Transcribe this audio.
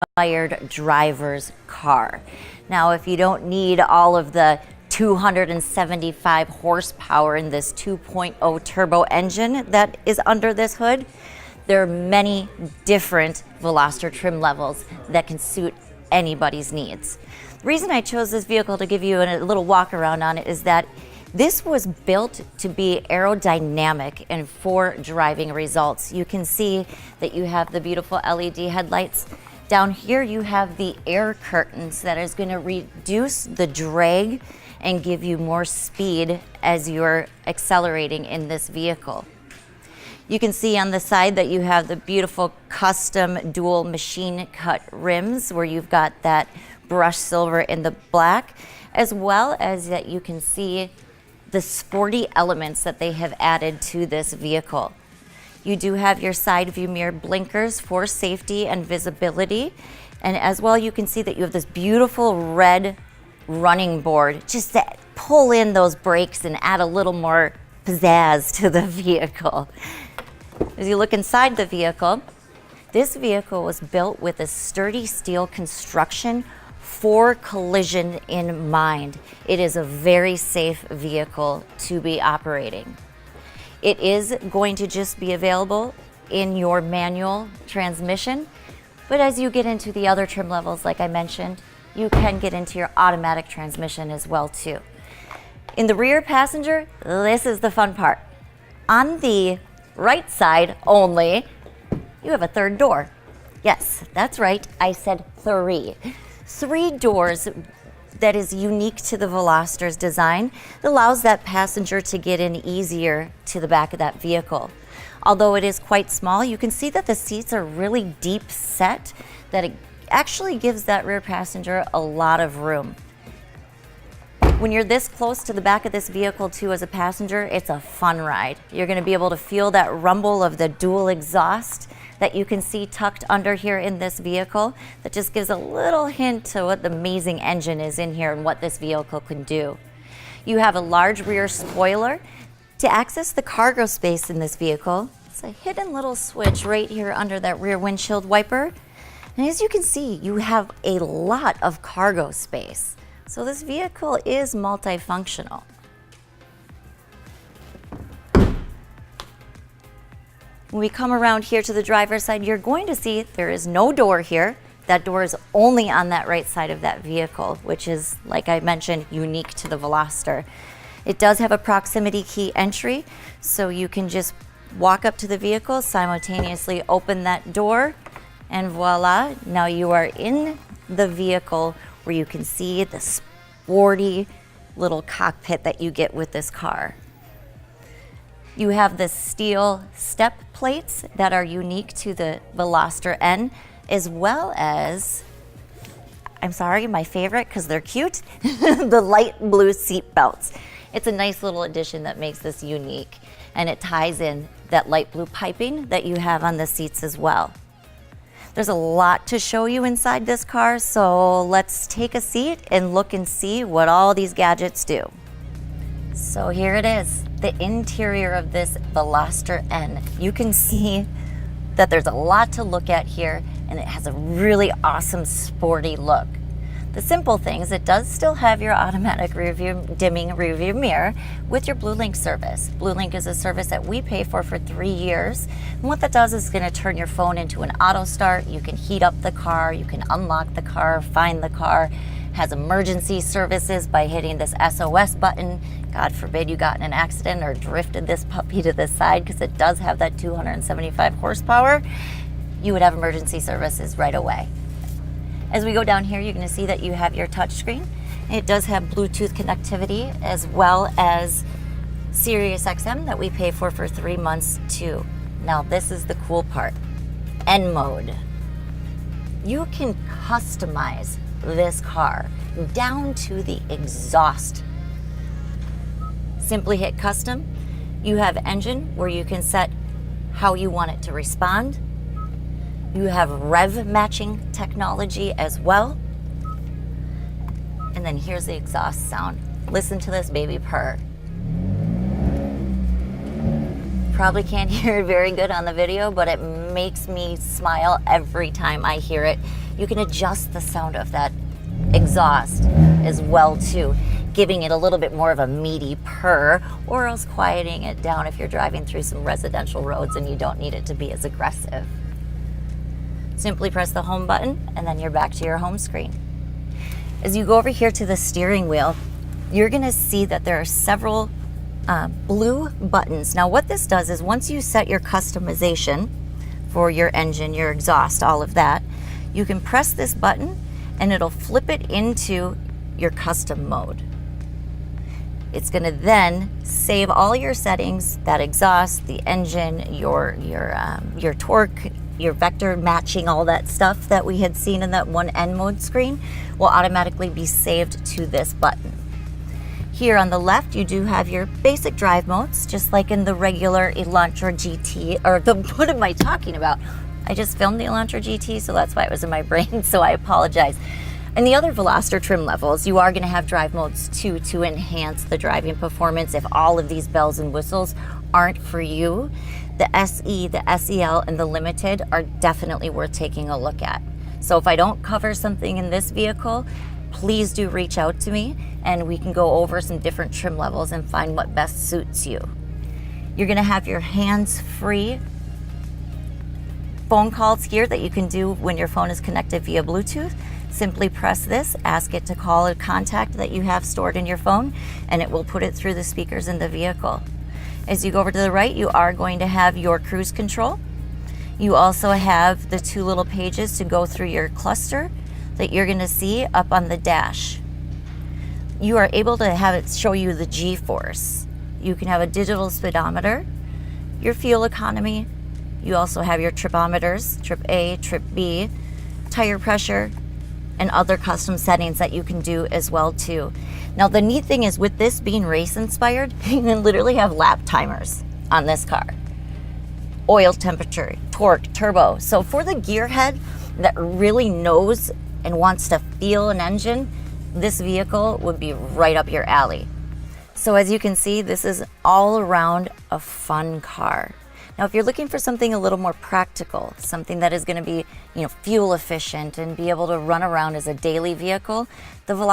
inspired driver's car. Now, if you don't need all of the 275 horsepower in this 2.0 turbo engine that is under this hood, there are many different Veloster trim levels that can suit anybody's needs. The reason I chose this vehicle to give you a little walk around on it is that this was built to be aerodynamic and for driving results. You can see that you have the beautiful LED headlights. Down here you have the air curtains that is going to reduce the drag and give you more speed as you're accelerating in this vehicle. You can see on the side that you have the beautiful custom dual machine cut rims where you've got that brushed silver in the black, as well as that you can see the sporty elements that they have added to this vehicle. You do have your side view mirror blinkers for safety and visibility. And as well, you can see that you have this beautiful red running board just to pull in those brakes and add a little more pizzazz to the vehicle. As you look inside the vehicle, this vehicle was built with a sturdy steel construction for collision in mind. It is a very safe vehicle to be operating. It is going to just be available in your manual transmission, but as you get into the other trim levels, like I mentioned, you can get into your automatic transmission as well too. In the rear passenger, this is the fun part. On the right side only, you have a third door. Yes, that's right, I said three. Three doors that is unique to the Veloster's design that allows that passenger to get in easier to the back of that vehicle. Although it is quite small, you can see that the seats are really deep set, that it actually gives that rear passenger a lot of room. When you're this close to the back of this vehicle too as a passenger, it's a fun ride. You're going to be able to feel that rumble of the dual exhaust that you can see tucked under here in this vehicle. That just gives a little hint to what the amazing engine is in here and what this vehicle can do. You have a large rear spoiler. To access the cargo space in this vehicle, it's a hidden little switch right here under that rear windshield wiper. And as you can see, you have a lot of cargo space. So this vehicle is multifunctional. When we come around here to the driver's side, you're going to see there is no door here. That door is only on that right side of that vehicle, which is, like I mentioned, unique to the Veloster. It does have a proximity key entry, so you can just walk up to the vehicle, simultaneously open that door, and voila, now you are in the vehicle where you can see the sporty little cockpit that you get with this car. You have the steel step plates that are unique to the Veloster N, as well as, I'm sorry, my favorite because they're cute, the light blue seat belts. It's a nice little addition that makes this unique, and it ties in that light blue piping that you have on the seats as well. There's a lot to show you inside this car, so let's take a seat and look and see what all these gadgets do. So here it is, the interior of this Veloster N. You can see that there's a lot to look at here, and it has a really awesome sporty look. The simple things, it does still have your automatic dimming rear view mirror with your BlueLink service. BlueLink is a service that we pay for 3 years. And what that does is going to turn your phone into an auto start. You can heat up the car, you can unlock the car, find the car. Has emergency services by hitting this SOS button. God forbid you got in an accident or drifted this puppy to the side, because it does have that 275 horsepower. You would have emergency services right away. As we go down here, you're going to see that you have your touchscreen. It does have Bluetooth connectivity as well as Sirius XM that we pay for 3 months too. Now this is the cool part, N mode. You can customize this car down to the exhaust. Simply hit custom. You have engine where you can set how you want it to respond. You have rev matching technology as well. And then here's the exhaust sound. Listen to this baby purr. Probably can't hear it very good on the video, but it makes me smile every time I hear it. You can adjust the sound of that exhaust as well too, giving it a little bit more of a meaty purr, or else quieting it down if you're driving through some residential roads and you don't need it to be as aggressive. Simply press the home button and then you're back to your home screen. As you go over here to the steering wheel, you're gonna see that there are several blue buttons. Now what this does is once you set your customization for your engine, your exhaust, all of that, you can press this button and it'll flip it into your custom mode. It's gonna then save all your settings, that exhaust, the engine, your torque, your vector matching, all that stuff that we had seen in that one N mode screen will automatically be saved to this button. Here on the left, you do have your basic drive modes, just like in the regular Elantra GT, or what am I talking about? I just filmed the Elantra GT, so that's why it was in my brain, so I apologize. In the other Veloster trim levels, you are gonna have drive modes too to enhance the driving performance if all of these bells and whistles aren't for you. The SE, the SEL, and the Limited are definitely worth taking a look at. So if I don't cover something in this vehicle, please do reach out to me and we can go over some different trim levels and find what best suits you. You're gonna have your hands-free phone calls here that you can do when your phone is connected via Bluetooth. Simply press this, ask it to call a contact that you have stored in your phone, and it will put it through the speakers in the vehicle. As you go over to the right, you are going to have your cruise control. You also have the two little pages to go through your cluster that you're gonna see up on the dash. You are able to have it show you the G-force. You can have a digital speedometer, your fuel economy. You also have your tripometers, trip A, trip B, tire pressure, and other custom settings that you can do as well too. Now the neat thing is with this being race inspired, you can literally have lap timers on this car. Oil temperature, torque, turbo. So for the gearhead that really knows and wants to feel an engine, this vehicle would be right up your alley. So as you can see, this is all around a fun car. Now, if you're looking for something a little more practical, something that is going to be, fuel efficient and be able to run around as a daily vehicle, the Veloster